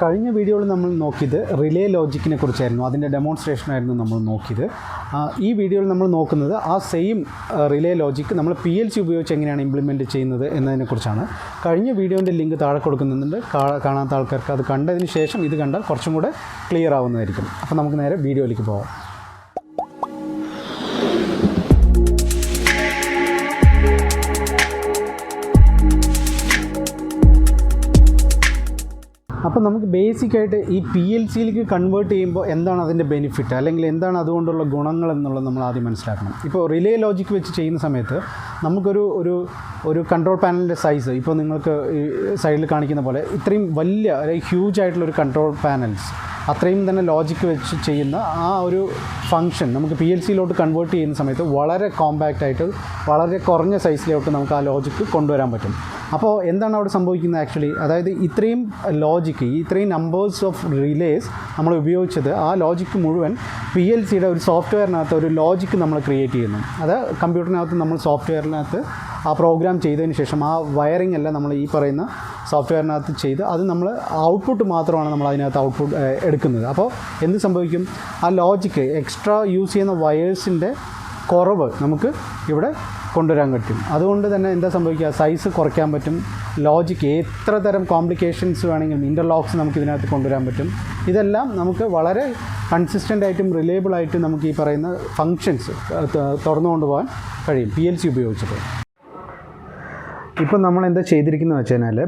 കഴിഞ്ഞ വീഡിയോയിൽ നമ്മൾ നോക്കിയത് റിലേ ലോജിക്കിനെ കുറിച്ചായിരുന്നു. അതിൻ്റെ ഡെമോൺസ്ട്രേഷനായിരുന്നു നമ്മൾ നോക്കിയത്. ഈ വീഡിയോയിൽ നമ്മൾ നോക്കുന്നത് ആ സെയിം റിലേ ലോജിക്ക് നമ്മൾ PLC ഉപയോഗിച്ച് എങ്ങനെയാണ് ഇംപ്ലിമെൻറ്റ് ചെയ്യുന്നത് എന്നതിനെക്കുറിച്ചാണ്. കഴിഞ്ഞ വീഡിയോൻ്റെ ലിങ്ക് താഴെ കൊടുക്കുന്നുണ്ട്. കാണാത്ത ആൾക്കാർക്ക് അത് കണ്ടതിന് ശേഷം ഇത് കണ്ടാൽ കുറച്ചും കൂടെ ക്ലിയർ ആവുന്നതായിരിക്കും. അപ്പോൾ നമുക്ക് നേരെ വീഡിയോയിലേക്ക് പോകാം. അപ്പോൾ നമുക്ക് ബേസിക്കായിട്ട് ഈ PLCയിലേക്ക് കൺവേർട്ട് ചെയ്യുമ്പോൾ എന്താണ് അതിൻ്റെ ബെനിഫിറ്റ്, അല്ലെങ്കിൽ എന്താണ് അതുകൊണ്ടുള്ള ഗുണങ്ങൾ എന്നുള്ളത് നമ്മൾ ആദ്യം മനസ്സിലാക്കണം. ഇപ്പോൾ റിലേ ലോജിക്ക് വെച്ച് ചെയ്യുന്ന സമയത്ത് നമുക്കൊരു ഒരു കൺട്രോൾ പാനലിൻ്റെ സൈസ് ഇപ്പോൾ നിങ്ങൾക്ക് ഈ സൈഡിൽ കാണിക്കുന്ന പോലെ ഇത്രയും വലിയ ഹ്യൂജ് ആയിട്ടുള്ളൊരു കൺട്രോൾ പാനൽസ്, അത്രയും തന്നെ ലോജിക്ക് വെച്ച് ചെയ്യുന്ന ആ ഒരു ഫംഗ്ഷൻ നമുക്ക് PLCയിലോട്ട് കൺവേർട്ട് ചെയ്യുന്ന സമയത്ത് വളരെ കോമ്പാക്റ്റ് ആയിട്ട് വളരെ കുറഞ്ഞ സൈസിലോട്ട് നമുക്ക് ആ ലോജിക്ക് കൊണ്ടുവരാൻ പറ്റും. അപ്പോൾ എന്താണ് അവിടെ സംഭവിക്കുന്നത് ആക്ച്വലി, അതായത് ഇത്രയും ലോജിക്ക്, ഇത്രയും നമ്പേഴ്സ് ഓഫ് റിലേസ് നമ്മൾ ഉപയോഗിച്ചത് ആ ലോജിക്ക് മുഴുവൻ PLCയുടെ ഒരു സോഫ്റ്റ്വെയറിനകത്ത് ഒരു ലോജിക്ക് നമ്മൾ ക്രിയേറ്റ് ചെയ്യുന്നു. അത് കമ്പ്യൂട്ടറിനകത്ത് നമ്മൾ സോഫ്റ്റ്വെയറിനകത്ത് ആ പ്രോഗ്രാം ചെയ്തതിന് ശേഷം ആ വയറിംഗ് എല്ലാം നമ്മൾ ഈ പറയുന്ന സോഫ്റ്റ്വെയറിനകത്ത് ചെയ്ത് അത് നമ്മൾ ഔട്ട്പുട്ട് മാത്രമാണ് നമ്മൾ അതിനകത്ത് ഔട്ട്പുട്ട് എടുക്കുന്നത്. അപ്പോൾ എന്ത് സംഭവിക്കും, ആ ലോജിക്ക് എക്സ്ട്രാ യൂസ് ചെയ്യുന്ന വയേഴ്സിൻ്റെ കുറവ് നമുക്ക് ഇവിടെ കൊണ്ടുവരാൻ പറ്റും. അതുകൊണ്ട് തന്നെ എന്താ സംഭവിക്കുക, സൈസ് കുറയ്ക്കാൻ പറ്റും. ലോജിക്ക് എത്ര തരം കോംപ്ലിക്കേഷൻസ് വേണമെങ്കിലും ഇൻ്റർലോക്സ് നമുക്ക് ഇതിനകത്ത് കൊണ്ടുവരാൻ പറ്റും. ഇതെല്ലാം നമുക്ക് വളരെ കൺസിസ്റ്റൻ്റ് ആയിട്ടും റിലയബിൾ ആയിട്ടും നമുക്ക് ഈ പറയുന്ന ഫങ്ഷൻസ് തുറന്നു കൊണ്ടുപോകാൻ കഴിയും PLC ഉപയോഗിച്ചിട്ട്. ഇപ്പോൾ നമ്മൾ എന്താ ചെയ്തിരിക്കുന്നത് വെച്ച് കഴിഞ്ഞാൽ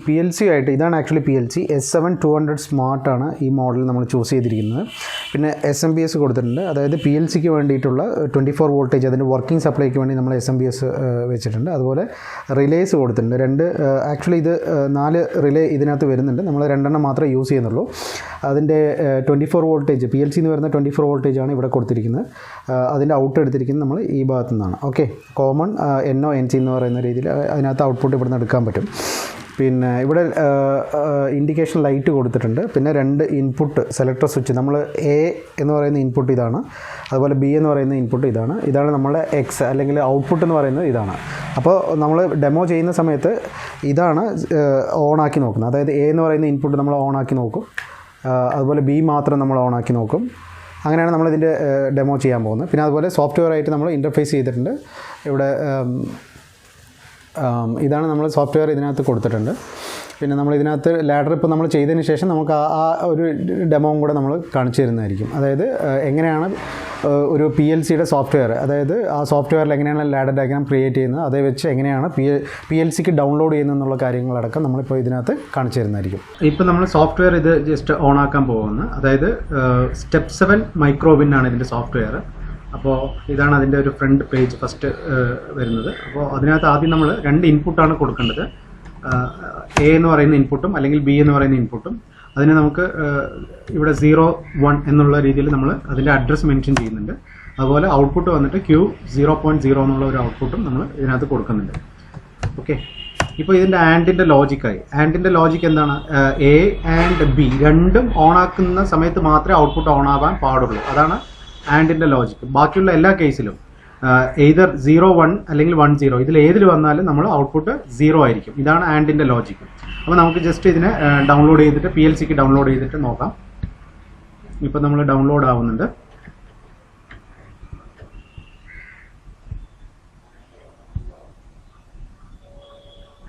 PLC ആയിട്ട് ഇതാണ് ആക്ച്വലി PLC S7200 സ്മാർട്ടാണ് ഈ മോഡൽ നമ്മൾ ചൂസ് ചെയ്തിരിക്കുന്നത്. പിന്നെ SMPS കൊടുത്തിട്ടുണ്ട്, അതായത് PLCക്ക് വേണ്ടിയിട്ടുള്ള 24 വോൾട്ടേജ് അതിൻ്റെ വർക്കിംഗ് സപ്ലൈക്ക് വേണ്ടി നമ്മൾ SMPS വെച്ചിട്ടുണ്ട്. അതുപോലെ റിലേസ് കൊടുത്തിട്ടുണ്ട്. ആക്ച്വലി ഇത് 4 റിലേ ഇതിനകത്ത് വരുന്നുണ്ട്. നമ്മൾ 2 എണ്ണം മാത്രമേ യൂസ് ചെയ്യുന്നുള്ളൂ. അതിൻ്റെ 24 വോൾട്ടേജ് PLC എന്ന് വരുന്ന 24 വോൾട്ടേജാണ് ഇവിടെ കൊടുത്തിരിക്കുന്നത്. അതിൻ്റെ ഔട്ട് എടുത്തിരിക്കുന്നത് നമ്മൾ ഈ ഭാഗത്തു നിന്നാണ്. ഓക്കെ, കോമൺ NO NC എന്ന് പറയുന്ന രീതിയിൽ അതിനകത്ത് ഔട്ട്പുട്ട് ഇവിടെ നിന്ന് എടുക്കാൻ പറ്റും. പിന്നെ ഇവിടെ ഇൻഡിക്കേഷൻ ലൈറ്റ് കൊടുത്തിട്ടുണ്ട്. പിന്നെ 2 ഇൻപുട്ട് സെലക്ടർ സ്വിച്ച്, നമ്മൾ A എന്ന് പറയുന്ന ഇൻപുട്ട് ഇതാണ്, അതുപോലെ B എന്ന് പറയുന്ന ഇൻപുട്ട് ഇതാണ് നമ്മുടെ X അല്ലെങ്കിൽ ഔട്ട്പുട്ട് എന്ന് പറയുന്നത് ഇതാണ്. അപ്പോൾ നമ്മൾ ഡെമോ ചെയ്യുന്ന സമയത്ത് ഇതാണ് ഓണാക്കി നോക്കുന്നത്. അതായത് A എന്ന് പറയുന്ന ഇൻപുട്ട് നമ്മൾ ഓണാക്കി നോക്കും, അതുപോലെ B മാത്രം നമ്മൾ ഓണാക്കി നോക്കും. അങ്ങനെയാണ് നമ്മളിതിൻ്റെ ഡെമോ ചെയ്യാൻ പോകുന്നത്. പിന്നെ അതുപോലെ സോഫ്റ്റ്വെയർ ആയിട്ട് നമ്മൾ ഇൻ്റർഫേസ് ചെയ്തിട്ടുണ്ട്. ഇവിടെ ഇതാണ് നമ്മൾ സോഫ്റ്റ്വെയർ ഇതിനകത്ത് കൊടുത്തിട്ടുണ്ട്. പിന്നെ നമ്മൾ ഇതിനകത്ത് ലാഡർ ഇപ്പോൾ നമ്മൾ ചെയ്തതിന് ശേഷം നമുക്ക് ആ ഒരു ഡെമോയും കൂടെ നമ്മൾ കാണിച്ചു തരുന്നതായിരിക്കും. അതായത് എങ്ങനെയാണ് ഒരു PLCയുടെ സോഫ്റ്റ്വെയർ, അതായത് ആ സോഫ്റ്റ്വെയറിൽ എങ്ങനെയാണ് ലാഡർ ഡയഗ്രാം ക്രിയേറ്റ് ചെയ്യുന്നത്, അതേ വെച്ച് എങ്ങനെയാണ് PLCക്ക് ഡൗൺലോഡ് ചെയ്യുന്നതെന്നുള്ള കാര്യങ്ങളടക്കം നമ്മളിപ്പോൾ ഇതിനകത്ത് കാണിച്ചു തരുന്നതായിരിക്കും. ഇപ്പോൾ നമ്മൾ സോഫ്റ്റ്വെയർ ഇത് ജസ്റ്റ് ഓൺ ആക്കാൻ പോകുന്നത്, അതായത് സ്റ്റെപ്പ് 7 മൈക്രോവിൻ ആണ് ഇതിൻ്റെ സോഫ്റ്റ്വെയർ. അപ്പോൾ ഇതാണ് അതിൻ്റെ ഒരു ഫ്രണ്ട് പേജ് ഫസ്റ്റ് വരുന്നത്. അപ്പോൾ അതിനകത്ത് ആദ്യം നമ്മൾ 2 ഇൻപുട്ടാണ് കൊടുക്കേണ്ടത്. A എന്ന് പറയുന്ന ഇൻപുട്ടും അല്ലെങ്കിൽ B എന്ന് പറയുന്ന ഇൻപുട്ടും. അതിന് നമുക്ക് ഇവിടെ 0 1 എന്നുള്ള രീതിയിൽ നമ്മൾ അതിൻ്റെ അഡ്രസ്സ് മെൻഷൻ ചെയ്യുന്നുണ്ട്. അതുപോലെ ഔട്ട്പുട്ട് വന്നിട്ട് Q0.0 എന്നുള്ള ഒരു ഔട്ട്പുട്ടും നമ്മൾ ഇതിനകത്ത് കൊടുക്കുന്നുണ്ട്. ഓക്കെ, ഇപ്പോൾ ഇതിൻ്റെ ആൻഡിൻ്റെ ലോജിക്കായി. ആൻഡിൻ്റെ ലോജിക്ക് എന്താണ്, A ആൻഡ് B രണ്ടും ഓണാക്കുന്ന സമയത്ത് മാത്രമേ ഔട്ട്പുട്ട് ഓണാവാൻ പാടുള്ളൂ. അതാണ് ആൻഡിൻ്റെ ലോജിക്ക്. ബാക്കിയുള്ള എല്ലാ കേസിലും എയ്തർ 0 1 അല്ലെങ്കിൽ 1 0 ഇതിൽ ഏതിൽ വന്നാലും നമ്മൾ ഔട്ട്പുട്ട് 0 ആയിരിക്കും. ഇതാണ് ആൻഡിൻ്റെ ലോജിക്ക്. അപ്പോൾ നമുക്ക് ജസ്റ്റ് ഇതിനെ ഡൗൺലോഡ് ചെയ്തിട്ട് PLCക്ക് ഡൗൺലോഡ് ചെയ്തിട്ട് നോക്കാം. ഇപ്പോൾ നമ്മൾ ഡൗൺലോഡ് ആവുന്നുണ്ട്.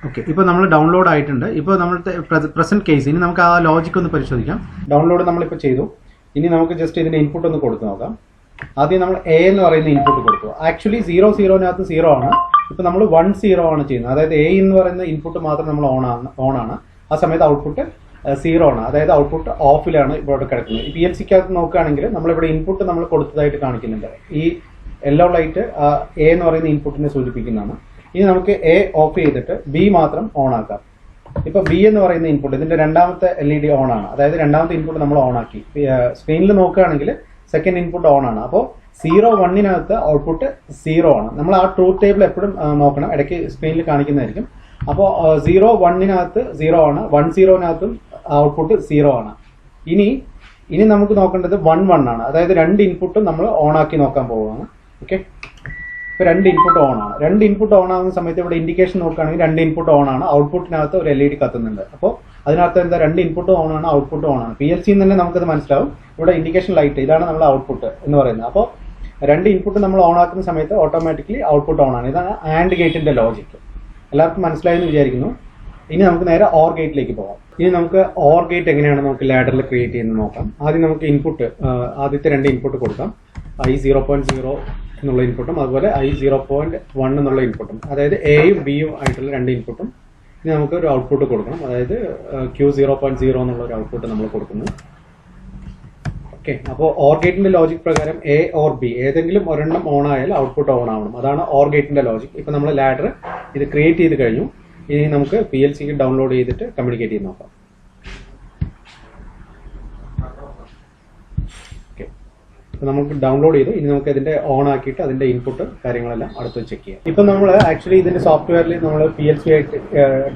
ഓക്കെ, ഇപ്പോൾ നമ്മൾ ഡൗൺലോഡ് ആയിട്ടുണ്ട്. ഇപ്പോൾ നമ്മളുടെ പ്രസന്റ് കേസ്, ഇനി നമുക്ക് ആ ലോജിക്ക് ഒന്ന് പരിശോധിക്കാം. ഡൗൺലോഡ് നമ്മളിപ്പോൾ ചെയ്തു. ഇനി നമുക്ക് ജസ്റ്റ് ഇതിൻ്റെ ഇൻപുട്ട് ഒന്ന് കൊടുത്തു നോക്കാം. ആദ്യം നമ്മൾ A എന്ന് പറയുന്ന ഇൻപുട്ട് കൊടുത്തു. ആക്ച്വലി 0 0 ആണ്. ഇപ്പോൾ നമ്മൾ 1 0 ആണ് ചെയ്യുന്നത്. അതായത് A എന്ന് പറയുന്ന ഇൻപുട്ട് മാത്രം നമ്മൾ ഓൺ ആണ്. ആ സമയത്ത് ഔട്ട്പുട്ട് 0 ആണ്. അതായത് ഔട്ട്പുട്ട് ഓഫിലാണ് ഇവിടെ കിടക്കുന്നത്. ഈ PLCക്കകത്ത് നോക്കുകയാണെങ്കിൽ നമ്മളിവിടെ ഇൻപുട്ട് നമ്മൾ കൊടുത്തതായിട്ട് കാണിക്കുന്നുണ്ട്. ഈ യെല്ലോ ലൈറ്റ് A എന്ന് പറയുന്ന ഇൻപുട്ടിനെ സൂചിപ്പിക്കുന്നതാണ്. ഇനി നമുക്ക് A ഓഫ് ചെയ്തിട്ട് B മാത്രം ഓൺ ആക്കാം. ഇപ്പോൾ B എന്ന് പറയുന്ന ഇൻപുട്ട്, ഇതിൻ്റെ രണ്ടാമത്തെ LED ഓൺ ആണ്. അതായത് രണ്ടാമത്തെ ഇൻപുട്ട് നമ്മൾ ഓൺ ആക്കി. സ്ക്രീനിൽ നോക്കുകയാണെങ്കിൽ സെക്കൻഡ് ഇൻപുട്ട് ഓൺ ആണ്. അപ്പോൾ 0 1 ഔട്ട്പുട്ട് 0 ആണ്. നമ്മൾ ആ ട്രൂത്ത് ടേബിൾ എപ്പോഴും നോക്കണം, ഇടയ്ക്ക് സ്ക്രീനിൽ കാണിക്കുന്നതായിരിക്കും. അപ്പോൾ 0 1 0 ആണ്, 1 0 ഔട്ട്പുട്ട് 0 ആണ്. ഇനി നമുക്ക് നോക്കേണ്ടത് 1 1 ആണ്. അതായത് 2 ഇൻപുട്ടും നമ്മൾ ഓൺ ആക്കി നോക്കാൻ പോവുകയാണ്. ഓക്കെ, ഇപ്പോൾ 2 ഇൻപുട്ട് ഓൺ ആണ്. 2 ഇൻപുട്ട് ഓൺ ആകുന്ന സമയത്ത് ഇവിടെ ഇൻഡിക്കേഷൻ നോക്കുകയാണെങ്കിൽ 2 ഇൻപുട്ട് ഓൺ ആണ്. ഔട്ട്പുട്ടിനകത്ത് ഒരു LED കത്തുന്നുണ്ട്. അപ്പോൾ അതിനകത്ത് എന്താ, 2 ഇൻപുട്ടും ഓൺ ആണ്, ഔട്ട്പുട്ടും ഓൺ ആണ്. PLC തന്നെ നമുക്കത് മനസ്സിലാവും. ഇവിടെ ഇൻഡിക്കേഷൻ ലൈറ്റ്, ഇതാണ് നമ്മുടെ ഔട്ട്പുട്ട് എന്ന് പറയുന്നത്. അപ്പോൾ 2 ഇൻപുട്ട് നമ്മൾ ഓൺ ആക്കുന്ന സമയത്ത് ഓട്ടോമാറ്റിക്കലി ഔട്ട്പുട്ട് ഓൺ ആണ്. ഇതാണ് ആൻഡ് ഗേറ്റിന്റെ ലോജിക്ക്. എല്ലാവർക്കും മനസ്സിലായെന്ന് വിചാരിക്കുന്നു. ഇനി നമുക്ക് നേരെ ഓർ ഗേറ്റിലേക്ക് പോകാം. ഇനി നമുക്ക് ഓർ ഗേറ്റ് എങ്ങനെയാണ് നമുക്ക് ലാഡറിൽ ക്രിയേറ്റ് ചെയ്യുന്നത് നോക്കാം. ആദ്യം നമുക്ക് ഇൻപുട്ട്, ആദ്യത്തെ 2 ഇൻപുട്ട് കൊടുക്കാം. I0.0 എന്നുള്ള ഇൻപുട്ടും അതുപോലെ I0.1 എന്നുള്ള ഇൻപുട്ടും, അതായത് എയും ബിയും ആയിട്ടുള്ള 2 ഇൻപുട്ടും. ഇനി നമുക്ക് ഒരു ഔട്ട്പുട്ട് കൊടുക്കണം, അതായത് Q0.0 എന്നുള്ള ഒരു ഔട്ട്പുട്ട് നമ്മൾ കൊടുക്കുന്നു. ഓക്കെ, അപ്പോൾ ഓർ ഗേറ്റിന്റെ ലോജിക് പ്രകാരം എ ഓർ ബി ഏതെങ്കിലും ഒരെണ്ണം ഓൺ ആയാൽ ഔട്ട്പുട്ട് ഓൺ ആവണം. അതാണ് ഓർ ഗേറ്റിന്റെ ലോജിക്. ഇപ്പൊ നമ്മൾ ലാഡർ ഇത് ക്രിയേറ്റ് ചെയ്ത് കഴിഞ്ഞു. ഇനി നമുക്ക് PLCക്ക് ഡൗൺലോഡ് ചെയ്തിട്ട് കമ്മ്യൂണിക്കേറ്റ് ചെയ്ത് നോക്കാം. ഓക്കെ, അപ്പോൾ നമുക്ക് ഡൗൺലോഡ് ചെയ്തു. ഇനി നമുക്ക് ഇതിന്റെ ഓൺ ആക്കിയിട്ട് അതിന്റെ ഇൻപുട്ട് കാര്യങ്ങളെല്ലാം അടുത്ത് ചെക്ക് ചെയ്യാം. ഇപ്പം നമ്മൾ ആക്ച്വലി ഇതിന്റെ സോഫ്റ്റ്വെയറിൽ നമ്മൾ PLC ആയിട്ട്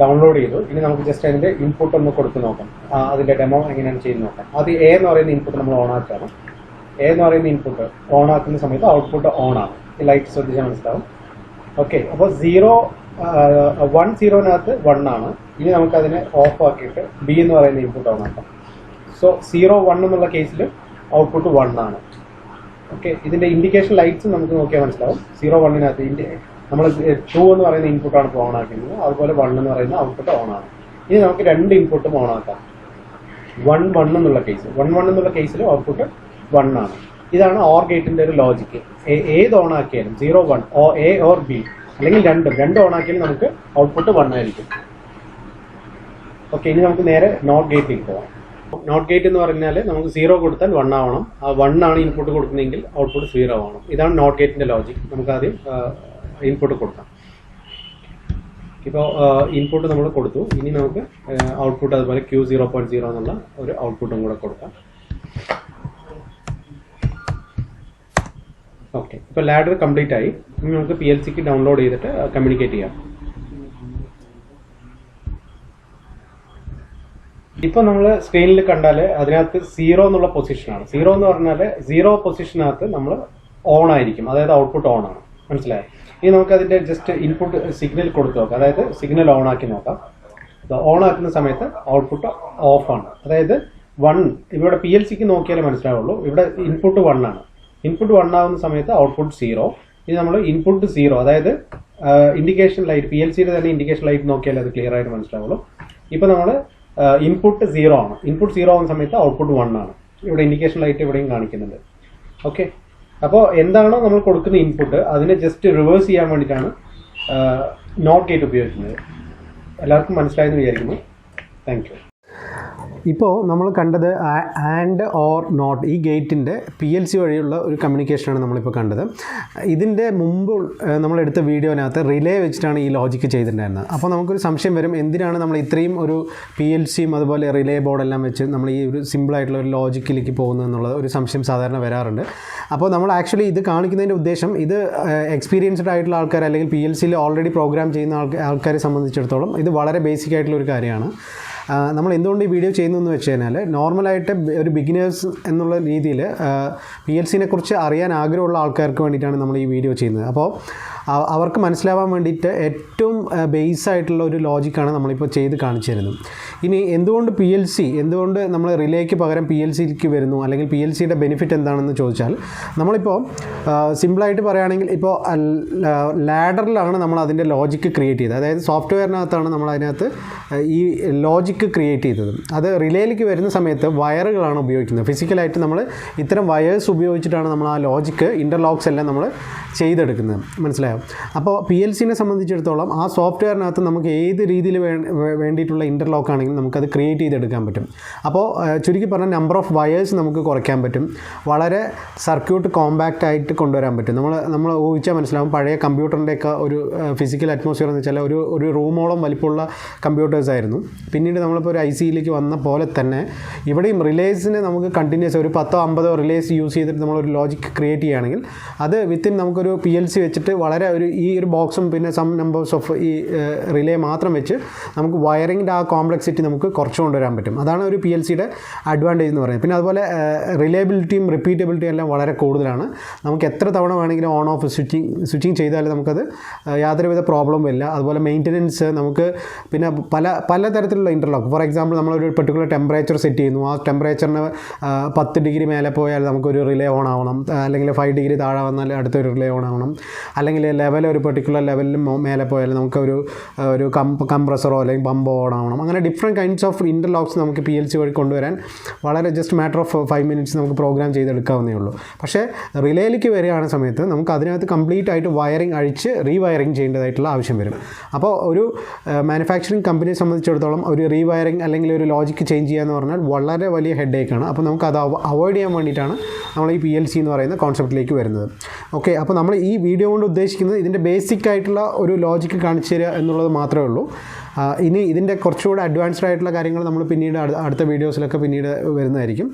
ഡൗൺലോഡ് ചെയ്തു. ഇനി നമുക്ക് ജസ്റ്റ് അതിന്റെ ഇൻപുട്ട് ഒന്ന് കൊടുത്ത് നോക്കാം, അതിന്റെ ഡെമോ എങ്ങനെയാണ് ചെയ്ത് നോക്കാം. അത് എ എന്ന് പറയുന്ന ഇൻപുട്ട് നമ്മൾ ഓൺ ആക്കണം. എ എന്ന് പറയുന്ന ഇൻപുട്ട് ഓൺ ആക്കുന്ന സമയത്ത് ഔട്ട്പുട്ട് ഓൺ ആണ്. ഈ ലൈറ്റ് ശ്രദ്ധിച്ചാൽ മനസ്സിലാവും. ഓക്കെ, അപ്പോൾ 1-0-നകത്ത് 1 ആണ്. ഇനി നമുക്കതിനെ ഓഫ് ആക്കിയിട്ട് ബി എന്ന് പറയുന്ന ഇൻപുട്ട് ഓൺ ആക്കാം. സോ 0-1 എന്നുള്ള കേസിൽ ഔട്ട്പുട്ട് 1 ആണ്. ഓക്കെ, ഇതിന്റെ ഇൻഡിക്കേഷൻ ലൈറ്റ്സ് നമുക്ക് നോക്കിയാൽ മനസ്സിലാവും. 0-1-നകത്ത് നമ്മൾ 2 എന്ന് പറയുന്ന ഇൻപുട്ടാണ് ഇപ്പോൾ ഓൺ ആക്കുന്നത്, അതുപോലെ 1 എന്ന് പറയുന്ന ഔട്ട്പുട്ട് ഓൺ ആണ്. ഇനി നമുക്ക് 2 ഇൻപുട്ടും ഓൺ ആക്കാം. 1-1 എന്നുള്ള കേസ്, 1-1 എന്നുള്ള കേസിൽ ഔട്ട്പുട്ട് 1 ആണ്. ഇതാണ് ഓർ ഗേറ്റിന്റെ ഒരു ലോജിക്ക്. ഏത് ഓൺ ആക്കിയാലും 0-1 എ ഓർ ബി അല്ലെങ്കിൽ രണ്ടും ഓൺ ആക്കിയാലും നമുക്ക് ഔട്ട്പുട്ട് 1 ആയിരിക്കും. ഓക്കെ, ഇനി നമുക്ക് നേരെ നോട്ട് ഗേറ്റിലേക്ക് പോകാം. നോട്ട് ഗേറ്റ് എന്ന് പറഞ്ഞാൽ നമുക്ക് 0 കൊടുത്താൽ 1 ആവണം. ആ 1 ആണ് ഇൻപുട്ട് കൊടുക്കുന്നതെങ്കിൽ ഔട്ട്പുട്ട് 0 ആവണം. ഇതാണ് നോട്ട് ഗേറ്റിന്റെ ലോജിക്. നമുക്ക് ആദ്യം ഇൻപുട്ട് കൊടുക്കാം. ഇപ്പോൾ ഇൻപുട്ട് നമ്മൾ കൊടുത്തു. ഇനി നമുക്ക് ഔട്ട്പുട്ട് അതുപോലെ Q0.0 എന്നുള്ള ഒരു ഔട്ട്പുട്ടും കൂടെ കൊടുക്കാം. ഓക്കെ, ഇപ്പോൾ ലാഡർ കംപ്ലീറ്റ് ആയി. ഇനി നമുക്ക് PLCക്ക് ഡൗൺലോഡ് ചെയ്തിട്ട് കമ്മ്യൂണിക്കേറ്റ് ചെയ്യാം. ഇപ്പോൾ നമ്മൾ സ്ക്രീനിൽ കണ്ടാൽ അതിനകത്ത് 0 എന്നുള്ള പൊസിഷനാണ്. 0 എന്ന് പറഞ്ഞാൽ 0 പൊസിഷനകത്ത് നമ്മൾ ഓൺ ആയിരിക്കും, അതായത് ഔട്ട്പുട്ട് ഓൺ ആണ്. മനസ്സിലായി? ഇനി നമുക്ക് അതിൻ്റെ ജസ്റ്റ് ഇൻപുട്ട് സിഗ്നൽ കൊടുത്ത് നോക്കാം, അതായത് സിഗ്നൽ ഓൺ ആക്കി നോക്കാം. ഓൺ ആക്കുന്ന സമയത്ത് ഔട്ട്പുട്ട് ഓഫ് ആണ്, അതായത് 1. ഇവിടെ PLCക്ക് നോക്കിയാലേ മനസ്സിലാവുള്ളൂ. ഇവിടെ ഇൻപുട്ട് 1 ആണ്. ഇൻപുട്ട് 1 ആവുന്ന സമയത്ത് ഔട്ട്പുട്ട് 0. ഇനി നമ്മൾ ഇൻപുട്ട് 0, അതായത് ഇൻഡിക്കേഷൻ ലൈറ്റ്, PLCയുടെ തന്നെ ഇൻഡിക്കേഷൻ ലൈറ്റ് നോക്കിയാലേ അത് ക്ലിയർ ആയിട്ട് മനസ്സിലാവുള്ളൂ. ഇപ്പോൾ നമ്മൾ ഇൻപുട്ട് 0 ആണ്. ഇൻപുട്ട് 0 ആവുന്ന സമയത്ത് ഔട്ട്പുട്ട് 1 ആണ്. ഇവിടെ ഇൻഡിക്കേഷൻ ലൈറ്റ് ഇവിടെയും കാണിക്കുന്നുണ്ട്. ഓക്കെ, അപ്പോൾ എന്താണോ നമ്മൾ കൊടുക്കുന്ന ഇൻപുട്ട് അതിനെ ജസ്റ്റ് റിവേഴ്സ് ചെയ്യാൻ വേണ്ടിയിട്ടാണ് നോട്ട് ഗേറ്റ് ഉപയോഗിക്കുന്നത്. എല്ലാവർക്കും മനസ്സിലായെന്ന് വിചാരിക്കുന്നു. Thank you. ഇപ്പോൾ നമ്മൾ കണ്ടത് ആൻഡ് ഓർ നോട്ട്, ഈ ഗേറ്റിൻ്റെ PLC വഴിയുള്ള ഒരു കമ്മ്യൂണിക്കേഷനാണ് നമ്മളിപ്പോൾ കണ്ടത്. ഇതിൻ്റെ മുമ്പ് നമ്മളെടുത്ത വീഡിയോനകത്ത് റിലേ വെച്ചിട്ടാണ് ഈ ലോജിക്ക് ചെയ്തിട്ടുണ്ടായിരുന്നത്. അപ്പോൾ നമുക്കൊരു സംശയം വരും, എന്തിനാണ് നമ്മൾ ഇത്രയും ഒരു PLCയും അതുപോലെ റിലേ ബോർഡെല്ലാം വെച്ച് നമ്മൾ ഈ ഒരു സിമ്പിളായിട്ടുള്ള ഒരു ലോജിക്കിലേക്ക് പോകുന്നത് എന്നുള്ളത് ഒരു സംശയം സാധാരണ വരാറുണ്ട്. അപ്പോൾ നമ്മൾ ആക്ച്വലി ഇത് കാണിക്കുന്നതിൻ്റെ ഉദ്ദേശം, ഇത് എക്സ്പീരിയൻസ്ഡ് ആയിട്ടുള്ള ആൾക്കാർ അല്ലെങ്കിൽ PLCയിൽ ഓൾറെഡി പ്രോഗ്രാം ചെയ്യുന്ന ആൾക്കാരെ സംബന്ധിച്ചിടത്തോളം ഇത് വളരെ ബേസിക് ആയിട്ടുള്ള ഒരു കാര്യമാണ്. നമ്മൾ എന്തുകൊണ്ട് ഈ വീഡിയോ ചെയ്യുന്നതെന്ന് വെച്ച് കഴിഞ്ഞാൽ, നോർമലായിട്ട് ഒരു ബിഗിനേഴ്സ് എന്നുള്ള രീതിയിൽ PLCനെ കുറിച്ച് അറിയാൻ ആഗ്രഹമുള്ള ആൾക്കാർക്ക് വേണ്ടിയിട്ടാണ് നമ്മൾ ഈ വീഡിയോ ചെയ്യുന്നത്. അപ്പോൾ അവർക്ക് മനസ്സിലാവാൻ വേണ്ടിയിട്ട് ഏറ്റവും ബേസ് ആയിട്ടുള്ള ഒരു ലോജിക്കാണ് നമ്മളിപ്പോൾ ചെയ്ത് കാണിച്ചു തരുന്നത്. ഇനി എന്തുകൊണ്ട് നമ്മൾ റിലേക്ക് പകരം PLCക്ക് വരുന്നു, അല്ലെങ്കിൽ PLCയുടെ ബെനിഫിറ്റ് എന്താണെന്ന് ചോദിച്ചാൽ, നമ്മളിപ്പോൾ സിമ്പിളായിട്ട് പറയുകയാണെങ്കിൽ, ഇപ്പോൾ ലാഡറിലാണ് നമ്മൾ അതിൻ്റെ ലോജിക്ക് ക്രിയേറ്റ് ചെയ്തത്. അതായത് സോഫ്റ്റ്വെയറിനകത്താണ് നമ്മൾ അതിനകത്ത് ഈ ലോജിക്ക് ക്രിയേറ്റ് ചെയ്തത്. അത് റിലേയിലേക്ക് വരുന്ന സമയത്ത് വയറുകളാണ് ഉപയോഗിക്കുന്നത്. ഫിസിക്കലായിട്ട് നമ്മൾ ഇത്തരം വയേഴ്സ് ഉപയോഗിച്ചിട്ടാണ് നമ്മൾ ആ ലോജിക്ക് ഇൻ്റർലോക്സ് എല്ലാം നമ്മൾ ചെയ്തെടുക്കുന്നത്. മനസ്സിലായോ? അപ്പോൾ PLCനെ സംബന്ധിച്ചിടത്തോളം ആ സോഫ്റ്റ്വെയറിനകത്ത് നമുക്ക് ഏത് രീതിയിൽ വേണ്ടിയിട്ടുള്ള ഇൻ്റർലോക്ക് ആണെങ്കിലും നമുക്കത് ക്രിയേറ്റ് ചെയ്തെടുക്കാൻ പറ്റും. അപ്പോൾ ചുരുക്കി പറഞ്ഞാൽ നമ്പർ ഓഫ് വയേഴ്സ് നമുക്ക് കുറയ്ക്കാൻ പറ്റും. വളരെ സർക്യൂട്ട് കോമ്പാക്റ്റ് ആയിട്ട് കൊണ്ടുവരാൻ പറ്റും. നമ്മൾ ഊഹിച്ചാൽ മനസ്സിലാവും, പഴയ കമ്പ്യൂട്ടറിൻ്റെയൊക്കെ ഒരു ഫിസിക്കൽ അറ്റ്മോസ്ഫിയർ എന്ന് വെച്ചാൽ ഒരു റൂമോളം വലിപ്പമുള്ള കമ്പ്യൂട്ടേഴ്സ് ആയിരുന്നു. പിന്നീട് നമ്മളിപ്പോൾ ഒരു ICയിലേക്ക് വന്ന പോലെ തന്നെ ഇവിടെയും റിലേസിനെ നമുക്ക് കണ്ടിന്യൂസ് ഒരു 10-50 റിലേസ് യൂസ് ചെയ്തിട്ട് നമ്മളൊരു ലോജിക് ക്രിയേറ്റ് ചെയ്യുകയാണെങ്കിൽ അത് വിത്തിൻ നമുക്കൊരു PLC വെച്ചിട്ട് വളരെ ഈ ഒരു ബോക്സും പിന്നെ സം നമ്പേഴ്സ് ഓഫ് ഈ റിലേ മാത്രം വെച്ച് നമുക്ക് വയറിങ്ങിൻ്റെ ആ കോംപ്ലക്സിറ്റി നമുക്ക് കുറച്ച് കൊണ്ടുവരാൻ പറ്റും. അതാണ് ഒരു PLCയുടെ അഡ്വാൻറ്റേജ് എന്ന് പറയുന്നത്. പിന്നെ അതുപോലെ റിലയബിലിറ്റിയും റിപ്പീറ്റബിലിറ്റിയും എല്ലാം വളരെ കൂടുതലാണ്. നമുക്ക് എത്ര തവണ വേണമെങ്കിലും ഓൺ ഓഫ് സ്വിച്ചിങ് ചെയ്താൽ നമുക്കത് യാതൊരുവിധ പ്രോബ്ലം ഇല്ല. അതുപോലെ മെയിൻ്റനൻസ് നമുക്ക് പിന്നെ പല തരത്തിലുള്ള ഇൻ്റർലോക്ക്. ഫോർ എക്സാമ്പിൾ നമ്മളൊരു പെർട്ടിക്കുലർ ടെമ്പറേച്ചർ സെറ്റ് ചെയ്യുന്നു. ആ ടെമ്പറേച്ചറിന് 10 ഡിഗ്രി മേലെ പോയാൽ നമുക്കൊരു റിലേ ഓൺ ആവണം, അല്ലെങ്കിൽ 5 ഡിഗ്രി താഴെ വന്നാൽ അടുത്തൊരു റിലേ ഓൺ ആവണം, അല്ലെങ്കിൽ ഒരു പെർട്ടിക്കുലർ ലെവലിൽ മേലെ പോയാൽ നമുക്കൊരു കംപ്രസറോ അല്ലെങ്കിൽ പമ്പോ ഓൺ ആവണം. അങ്ങനെ ഡിഫറെൻറ്റ് കൈൻഡ്സ് ഓഫ് ഇൻ്റർലോക്സ് നമുക്ക് PLC വഴി കൊണ്ടുവരാൻ വളരെ ജസ്റ്റ് മാറ്റർ ഓഫ് 5 മിനിറ്റ്സ് നമുക്ക് പ്രോഗ്രാം ചെയ്തെടുക്കാവുന്നേ ഉള്ളൂ. പക്ഷേ റിലേയിലേക്ക് വരികയാണ് സമയത്ത് നമുക്ക് അതിനകത്ത് കംപ്ലീറ്റ് ആയിട്ട് വയറിംഗ് അഴിച്ച് റീവയറിംഗ് ചെയ്യേണ്ടതായിട്ടുള്ള ആവശ്യം വരും. അപ്പോൾ ഒരു മാനുഫാക്ചറിങ് കമ്പനിയെ സംബന്ധിച്ചിടത്തോളം ഒരു റീവയറിംഗ് അല്ലെങ്കിൽ ഒരു ലോജിക്ക് ചേഞ്ച് ചെയ്യുക എന്ന് പറഞ്ഞാൽ വളരെ വലിയ ഹെഡേക്കാണ്. അപ്പോൾ നമുക്കത് അവോയ്ഡ് ചെയ്യാൻ വേണ്ടിയിട്ടാണ് നമ്മൾ ഈ PLC എന്ന് പറയുന്ന കോൺസെപ്റ്റിലേക്ക് വരുന്നത്. ഓക്കെ, അപ്പോൾ നമ്മൾ ഈ വീഡിയോ കൊണ്ട് ഉദ്ദേശിക്കുന്നത് ഇതിൻ്റെ ബേസിക് ആയിട്ടുള്ള ഒരു ലോജിക്ക് കാണിച്ചു തരിക എന്നുള്ളത് മാത്രമേ ഉള്ളൂ. ഇനി ഇതിൻ്റെ കുറച്ചുകൂടെ അഡ്വാൻസ്ഡ് ആയിട്ടുള്ള കാര്യങ്ങൾ നമ്മൾ പിന്നീട് അടുത്ത വീഡിയോസിലൊക്കെ പിന്നീട് വരുന്നതായിരിക്കും.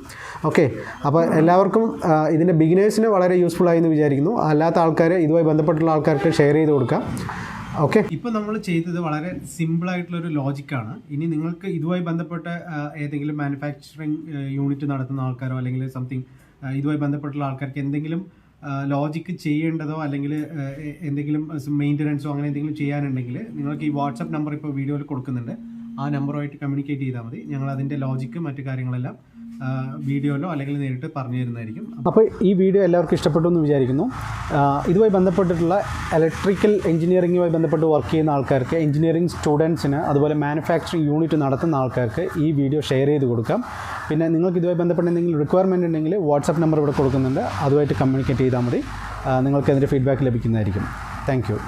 ഓക്കെ, അപ്പോൾ എല്ലാവർക്കും ഇതിൻ്റെ ബിഗിനേഴ്സിന് വളരെ യൂസ്ഫുൾ ആയി എന്ന് വിചാരിക്കുന്നു. അല്ലാത്ത ആൾക്കാർ ഇതുമായി ബന്ധപ്പെട്ടുള്ള ആൾക്കാർക്ക് ഷെയർ ചെയ്ത് കൊടുക്കാം. ഓക്കെ, ഇപ്പോൾ നമ്മൾ ചെയ്തത് വളരെ സിമ്പിളായിട്ടുള്ളൊരു ലോജിക്കാണ്. ഇനി നിങ്ങൾക്ക് ഇതുമായി ബന്ധപ്പെട്ട ഏതെങ്കിലും മാനുഫാക്ചറിങ് യൂണിറ്റ് നടത്തുന്ന ആൾക്കാരോ അല്ലെങ്കിൽ സംതിങ് ഇതുമായി ബന്ധപ്പെട്ടുള്ള ആൾക്കാർക്ക് എന്തെങ്കിലും ലോജിക്ക് ചെയ്യേണ്ടതോ അല്ലെങ്കിൽ എന്തെങ്കിലും മെയിൻ്റനൻസോ അങ്ങനെ എന്തെങ്കിലും ചെയ്യാനുണ്ടെങ്കിൽ നിങ്ങൾക്ക് ഈ വാട്സപ്പ് നമ്പർ ഇപ്പോൾ വീഡിയോയിൽ കൊടുക്കുന്നുണ്ട്. ആ നമ്പറുമായിട്ട് കമ്മ്യൂണിക്കേറ്റ് ചെയ്താൽ മതി. ഞങ്ങൾ അതിൻ്റെ ലോജിക്ക് മറ്റു കാര്യങ്ങളെല്ലാം വീഡിയോയിലോ അല്ലെങ്കിൽ നേരിട്ട് പറഞ്ഞു തരുന്നതായിരിക്കും. അപ്പോൾ ഈ വീഡിയോ എല്ലാവർക്കും ഇഷ്ടപ്പെട്ടു എന്ന് വിചാരിക്കുന്നു. ഇതുമായി ബന്ധപ്പെട്ടിട്ടുള്ള ഇലക്ട്രിക്കൽ എഞ്ചിനീയറിംഗുമായി ബന്ധപ്പെട്ട് വർക്ക് ചെയ്യുന്ന ആൾക്കാർക്ക്, എഞ്ചിനീയറിംഗ് സ്റ്റുഡൻസിന്, അതുപോലെ മാനുഫാക്ചറിങ് യൂണിറ്റ് നടത്തുന്ന ആൾക്കാർക്ക് ഈ വീഡിയോ ഷെയർ ചെയ്ത് കൊടുക്കാം. പിന്നെ നിങ്ങൾക്ക് ഇതുമായി ബന്ധപ്പെട്ട എന്തെങ്കിലും റിക്വയർമെൻറ്റ് ഉണ്ടെങ്കിൽ വാട്സപ്പ് നമ്പർ ഇവിടെ കൊടുക്കുന്നുണ്ട്. അതുമായിട്ട് കമ്മ്യൂണിക്കേറ്റ് ചെയ്താൽ മതി. നിങ്ങൾക്ക് അതിൻ്റെ ഫീഡ്ബാക്ക് ലഭിക്കുന്നതായിരിക്കും. Thank you.